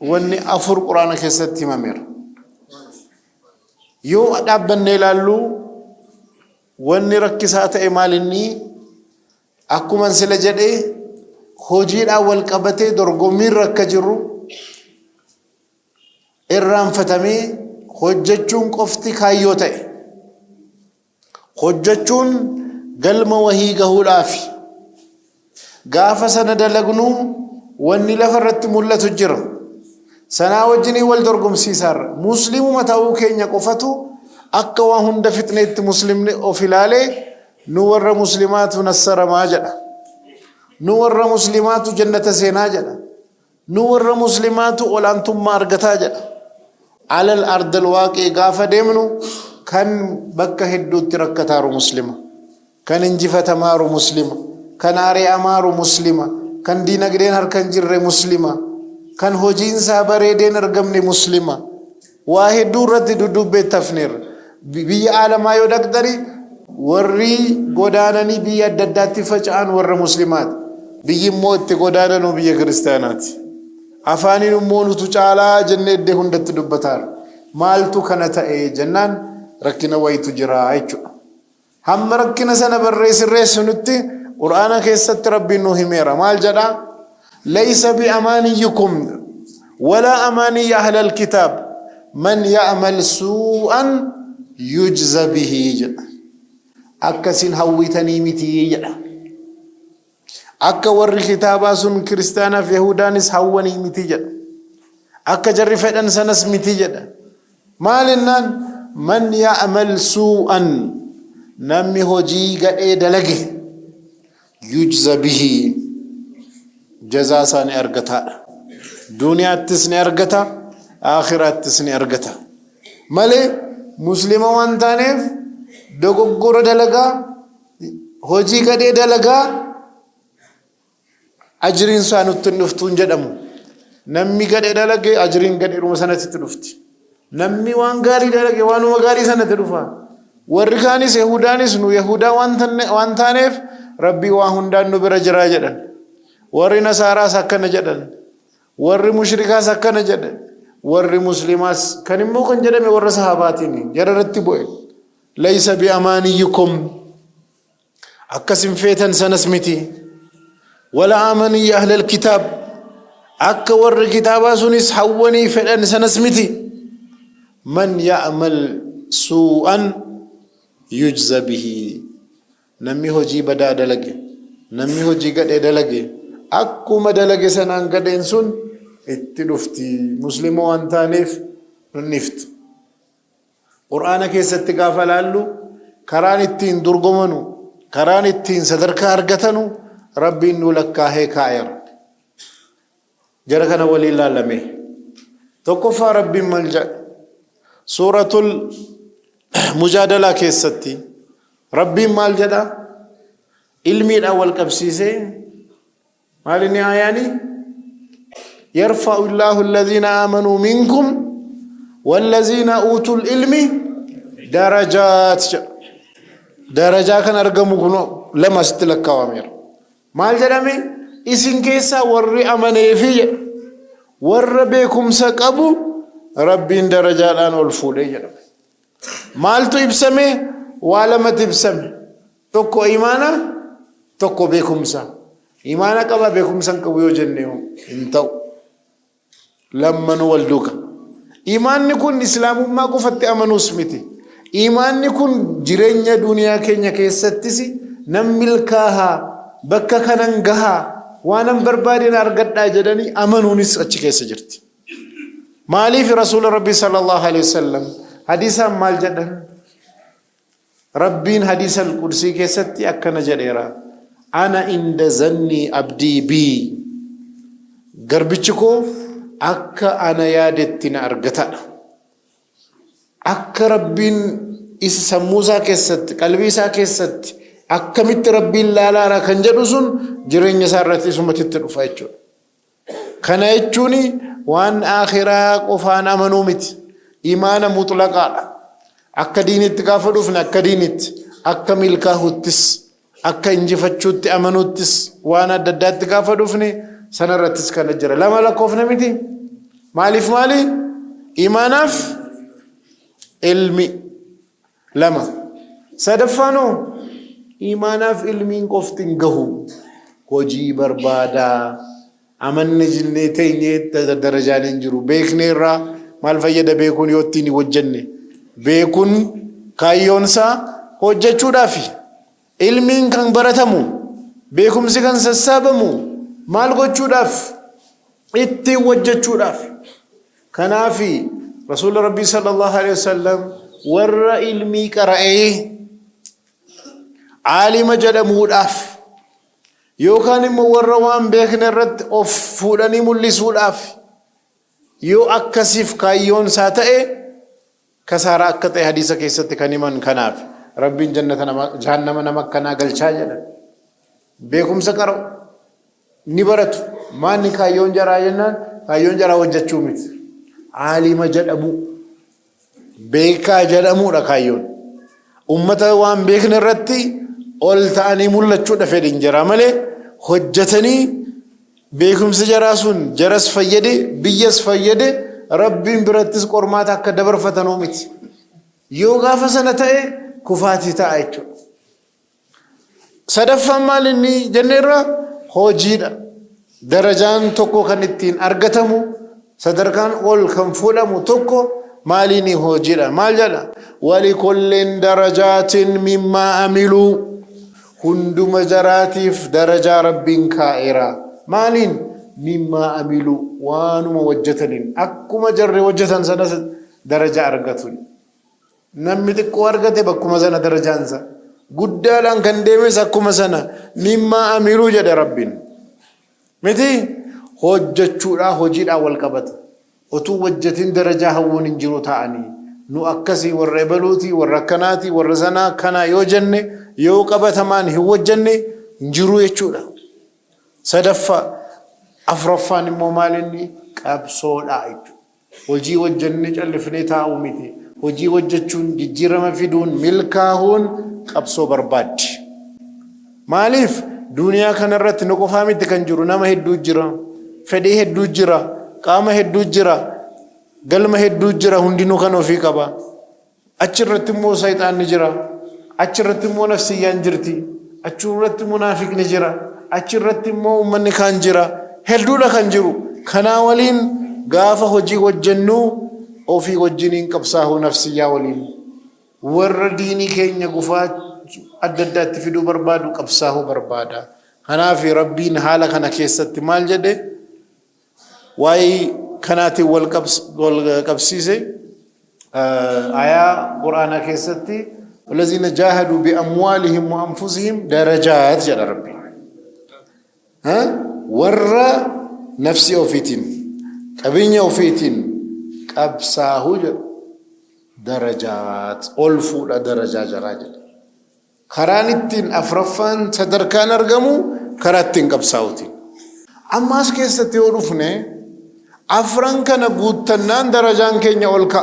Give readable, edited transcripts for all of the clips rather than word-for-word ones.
wanni afur quraana keessatti himameera. Yoo dhaabbanne ilaallu wanni rakkisaa ta'e maalinni akkuma sila jedhee hojiidhaan wal qabatee dorgommiin rakka jiru irraanfatamee hojjechuun qofti kaayyoo ta'e. Hojjechuun galma wahii gahuudhaaf gaafa sana dalagnu wanni lafa irratti mul'atu jira. Sanaa wajjinii wal dorgomsiisaarra muslimuma ta'uu keenya qofatu akka waa hunda fitneetti muslimni of ilaalee nu warra muslimaatu nassaramaa jedha. Nu warra muslimaatu jannata seenaa jedha. Nu warra muslimaatu olaantummaa argataa jedha. Alal ardal waaqee gaafa deemnu kan bakka hedduutti rakkataaru muslima, kan injifatamaaru muslima, kan ari'amaaru muslima, kan diinagdeen harkan jirre muslima, kan hojiinsaa bareedeen argamne muslima. Waa hedduu irratti dudubbeetti hafneerra. Biyya alamaa yoo dhaqxani warri godaananii biyya adda addaatti faca'an warra muslimaati. Biyyi immoo itti godaananu biyya kiristaanaati. Afaaniin immoo nutu caalaa jennee iddee hundatti dubbataara. Maaltu kana ta'e jennaan rakkina wayitu jira jechuudha. Hamma rakkina sana barreessirreessu nutti quraana keessatti rabbiin nu himeera. Maal jedhaa? Laysa bi amaaniyikum wala amaaniy ahlal kitaab man ya'mal su'an yujza bihi jedha. Akkasin hawwitanii miti jedha. Akka warri kitaabaa sun kiristaanaaf yahudaanis hawwanii miti jedha. Akka jarri fedhan sanas miti jedha. Maalinnaan man ya'mal su'an namni hojii gadhee dalage yujza bihi jazaa isaa ni argataadha. Duniyaattis ni argata, akhiraattis ni argata. Malee muslima waan taaneef dogoggora dalagaa hojii gadhee dalagaa ajriin isaa nutti hin dhuftuun jedhamu. Namni gadhee dalage ajriin gadheedhuma sanatti dhufti. Namni waan gaarii dalage waanuma gaarii sanatti dhufa. Warri kaanis yahudaanis nu yahudaa waan taaneef rabbii waa hundaan nu bira jiraa jedhan. Warri nasaaraas akkana jedhan. Warri mushrikaas akkana jedhan. Warri muslimaas kan immoo kan jedhame warra sahabaatiin jararratti bu'e. Laysa bi amaaniyikum akkasin feetan sanas miti. Wala amaaniy ahlal kitaab akka warri kitaabaa sunis hawwanii fedhan sanas miti. Man ya'mal su'an yujza bihi namni hojii badaa dalage namni hojii gadhee dalage akkuma dalage sanaan gadheen sun itti dhufti. Muslima waan taaneef niftu. Quraana keessatti gaafa laallu karaan ittiin dorgomanu karaan ittiin sadarkaa argatanu rabbiin nu lakkaahee kaa'eera. Jara kana waliin laalame tokkoffaa rabbiin maal jedha? Suuratul mujaadalaa keessatti rabbiin maal jedha? Ilmiidhaan wal qabsiisee maal inni ayaani? Yarfa'u Allahu alladhina aamanuu minkum wallazina uutul ilmi darajaat jedha. Darajaa kan argamu kunoo lama asitti lakkaawameera. Maal jedhame? Isin keessaa warri amaneefi jedha warra beekumsa qabu rabbiin darajaadhaan ol fuudhee jedhame. Maaltu ibsame? Waa lamatti ibsame. Tokko imaana, tokko beekumsa. Imaana qaba beekumsa hin qabu yoo jenne hin ta'u. Lammanuu wal duuka. Imaanni kun islaamummaa qofatti amanuus miti. Imaanni kun jireenya duniyaa keenya keessattis nam milkaahaa bakka kanan gahaa waanan barbaadeen argadhaa jedhanii amanuunis achi keessa jirti. Maaliif rasuula rabbii sallallahu alaihi wasallam hadiisaan maal jedhan? Rabbiin hadiisa al-qudsii keessatti akkana jedheera. Ana inda zanni abdii bii garbichi koo akka ana yaadetti na argataadha. Akka rabbiin isa sammuu isaa keessatti qalbii isaa keessatti akkamitti rabbiin laalaara kan jedhu sun jireenya isaa irratti isumatti dhufa jechuudha. Kana jechuun waan akhiraa qofaan amanuu miti. Imaana mutlaqaadha. Akka diinitti gaafa dhufne akka diinitti akka milkaahuttis akka injifachuutti amanuuttis waan adda addaatti gaafa dhufne sanarrattis kana jira. Lama lakkoofne miti. maaliif maali imaanaaf ilmi lama sadaffaanoo imaanaaf ilmiin qoftin gahu hojii barbaadaa amanne jillee teenyee darajaan hin jiru beeknee irraa maal fayyada beekuun yoo ittiin hojjenne beekuun kaayyoonsaa hojjechuudhaafi ilmiin kan baratamu beekumsi kan sassaabamu maal gochuudhaaf ittiin hojjechuudhaaf kanaafi rasuula rabbii sallallahu alaihi wasallam warra ilmii qara'ee aalima jedhamuudhaaf yookaan immoo warra waan beekne irratti of fuudhanii mul'isuudhaaf yoo akkasiif kaayyoon isaa ta'e kasaaraa akka ta'e hadiisa keessatti kan himan kanaaf rabbiin jahannama nama akkanaa galchaa jedhan beekumsa qara'u ni baratu maanni kaayyoon jaraa jennaan kaayyoon jaraa hojjechuu miti aalima jedhamu beekaa jedhamuudha kaayyoon ummata waan beekne irratti ol ta'anii mul'achuudha fedhin jira malee hojjetanii beekumsi jaraa sun jaras fayyade biyyas fayyade rabbiin birattis qormaata akka dabarfatanuu miti yoo gaafa sana ta'e kufaatii ta'a jechuudha sadaffaan maal inni jenneerra hojiidha darajaan tokko kan ittiin argatamu sadarkaan ol kan fuudhamu tokko maaliin hojiidha maal jedha walikullin darajaatin mimmaa amiluu hunduma jaraatiif darajaa rabbiin kaa'eera maaliin mimmaa amiluu waanuma hojjetaniin akkuma jarri hojjetan sana darajaa argatu namni xiqqoo argate bakkuma sana darajaansa guddaadhaan kan deemes akkuma sana mimmaa amiluu jedhe rabbiin miti hojjechuudhaa hojiidhaa wal qabata utuu hojjetin darajaa hawwuun hin jiru ta'anii nu akkasii warra ebaluutii warra akkanaatii warra sanaa kanaa yoo jenne yoo qabatamaan hin hojjenne hin jiru jechuudha sadaffaa afraffaan immoo maalinni qabsoodhaa jechuudha hojii hojjenne callifnee taa'uu miti hojii hojjechuun jijjiirama fiduun milkaahuun qabsoo barbaaddi maaliif duniyaa kanarratti nu qofaa miti kan jiru nama hedduu jira fedhii hedduu jira qaama hedduu jira galma hedduu jira hundinuu kan ofii qaba achirratti immoo sayxaanni jira achirratti immoo nafsiyyaan jirti achirratti munaafiqni jira achirratti immoo ummanni kaan jira hedduudha kan jiru kanaa waliin gaafa hojii hojjennu ofii wajjiniin qabsaahuu nafsiyyaa waliin warra diinii keenya gufaa adda addaatti fiduu barbaadu qabsaahuu barbaada kanaaf rabbiin haala kana keessatti maal jedhe waa'ee kanaatiin wal qabsiise ayaa quraanaa keessatti والذين جاهدوا بأموالهم وأنفسهم درجات جل ربي ورّا نفسي أوفيتين كبيني أوفيتين كبساه درجات ألفو درجات جراجل خرانتين أفرفان صدركان أرقمو كراتين كبساوتين أما أسكيستي ورفنه أفران كان قوتنان درجان كينيا أولكا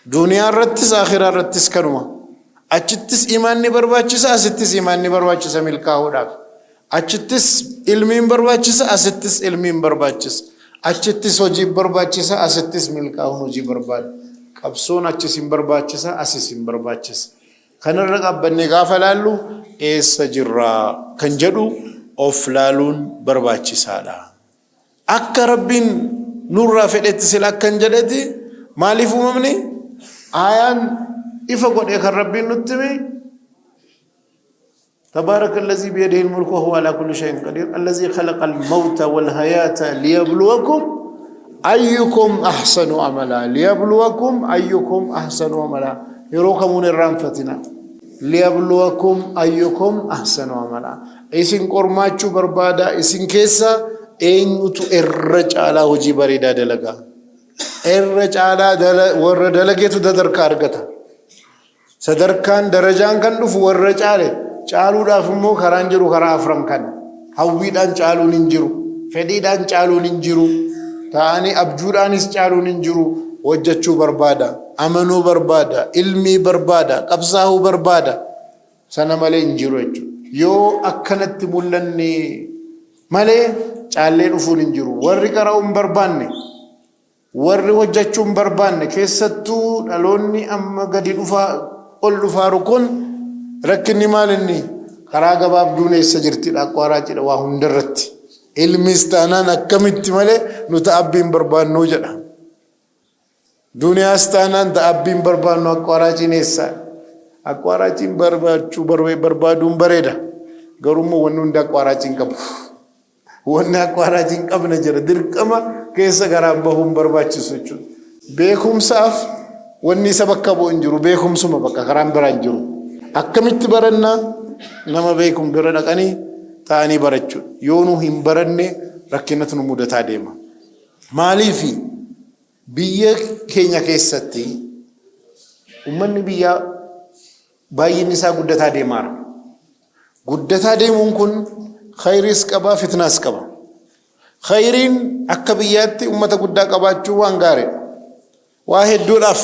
دنيا رتس آخرة رتس كنوما أجتس إيماني برباچسا أستس إيماني برباچسا ملكا هوداف أجتس علمين برباچسا أستس علمين برباچس أجتس وجيب برباچسا أستس ملكا هونجي برباد قبسون أجتسين برباچسا أسسين برباچس خنرق أبني غافلالو إيس جرا كنجدو أفلالون برباچسا لا أكا ربين نور رافئت سلا كنجدتي مالي فممني آيان إفقد إخر ربي نتمي تبارك الذي بيده الملك وهو على كل شيء قدير الذي خلق الموت والحياة ليبلوكم أيكم أحسن عملا ليبلوكم أيكم أحسن عملا يروكمون الرانفتنا ليبلوكم أيكم أحسن عملا إسن قرماتشو بربادا إسن كيسا إنتو الرجال وجي بريدا دلقا الرجال ورد دلقيتو ددرك أرقتا sadarkaan darajaan kan dhufu warra caale caaluudhaaf immoo karaan jiru karaa afran kana hawwiidhaan caaluun hin jiru fedhiidhaan caaluun hin jiru ta'anii abjuudhaanis caaluun hin jiru hojjechuu barbaada amanuu barbaada ilmii barbaada qabsaahuu barbaada sana malee hin jiru jechuudha yoo akkanatti mul'anne malee caallee dhufuun hin jiru warri qara'uu hin barbaanne warri hojjechuun barbaanne keessattuu dhaloonni amma gadi dhufaa ol dhufaaru kun rakkinni maal inni karaa gabaabduun eessa jirtidha aqwaaraa jedha waa hundarratti ilmis taanaan akkamitti malee nuti abbiin barbaannuu jedha duniyaas taanaan abbiin barbaannu aqwaaraa cineessa aqwaaraa cin barbaaduun bareeda garuu wanni hunda aqwaaraa cin qabu wanni aqwaaraa cin qabna jira dirqama keessa garaan bahuun barbaachisu jechuudha beekumsaaf wanni isa bakka bu'u jiru beekumsuma bakka karaan biraan jiru akkamitti barannaa nama beekum bira dhaqanii ta'anii barachuudha yoo nu hin baranne rakkinatu nu mudataa deema maaliifi biyya keenya keessatti ummanni biyya baay'inni isaa guddataa deemaara guddataa deemuun kun khayris qaba fitnaas qaba khayriin akka biyyaatti ummata guddaa qabaachuu waan gaariidha waa hedduudhaaf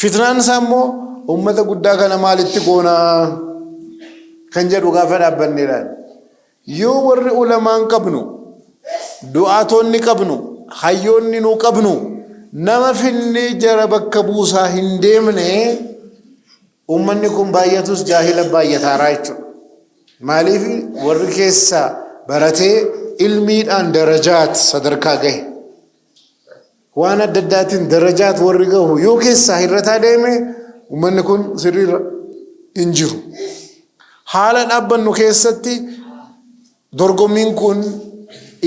fitnaan isaa immoo ummata guddaa kana maalitti goonaa kan jedhu gaafa dhaabbanneedhaan yoo warri ulamaan qabnu du'aatonni qabnu hayyoonni nu qabnu nama finnee jara bakka buusaa hin deemne ummanni kun baay'atus jaahila baay'ataaraa jechuudha maaliif warri keessa baratee ilmiidhaan darajaat sadarkaa gahe waan adda addaatiin darajaat warri gahu yoo keessaa hirrataa deeme ummanni kun sirriirra hin jiru haala dhaabbannu keessatti dorgommiin kun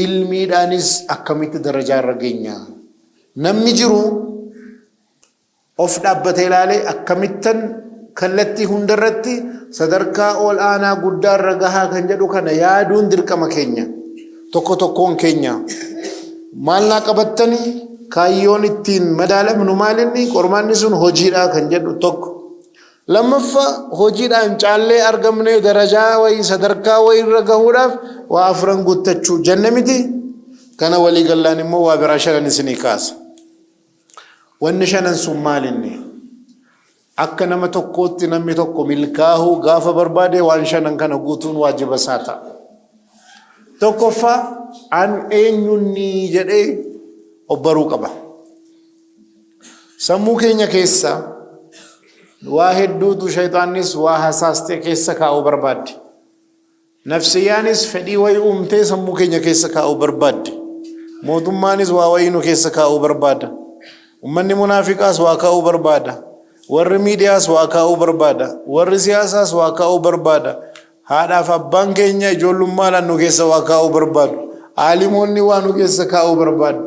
ilmiidhaanis akkamitti darajaa irra geenya namni jiru of dhaabbatee ilaalee akkamittan kallattii hundarratti sadarkaa ol aanaa guddaa irra gahaa kan jedhu kana yaaduun dirqama keenya tokko tokkoon keenya maal naa qabattanii kaayyoon ittiin madaalamnu maalinni qormaanni sun hojiidhaa kan jedhu tokko lammaffaa hojiidhaan caallee argamne darajaa wayii sadarkaa wayii irra gahuudhaaf waa afran guuttachuu janna miti kana walii gallaan immoo waa biraa shanan isinii kaasa wanni shanan sun maalinni akka nama tokkootti namni tokko milkaa'uu gaafa barbaade waan shanan kana guutuun waajiba isaa ta'a tokkoffaa an eenyunni jedhee obbaruu qaba sammuu keenya keessa waa hedduutu shayxaannis waa hasaastee keessa kaa'uu barbaadde nafsiyyaanis fedhii wayii uumtee sammuu keenya keessa kaa'uu barbaadde mootummaanis waa wayii nu keessa kaa'uu barbaada ummanni munaafiqaas waa kaa'uu barbaada warri miidiyaas waa kaa'uu barbaada warri siyaasaas waa kaa'uu barbaada haadhaaf abbaan keenya ijoollummaadhaan nu keessa waa kaa'uu barbaadu aalimoonni waa nu keessa kaa'uu barbaadu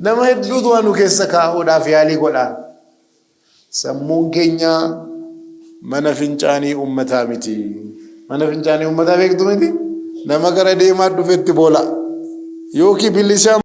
nama hedduutu waa nu keessa kaa'uudhaaf yaalii godhaan sammuun keenya mana fincaanii ummataa miti mana fincaanii ummataa beektu miti nama gara deemaa dhufetti boola yookiin bilishaa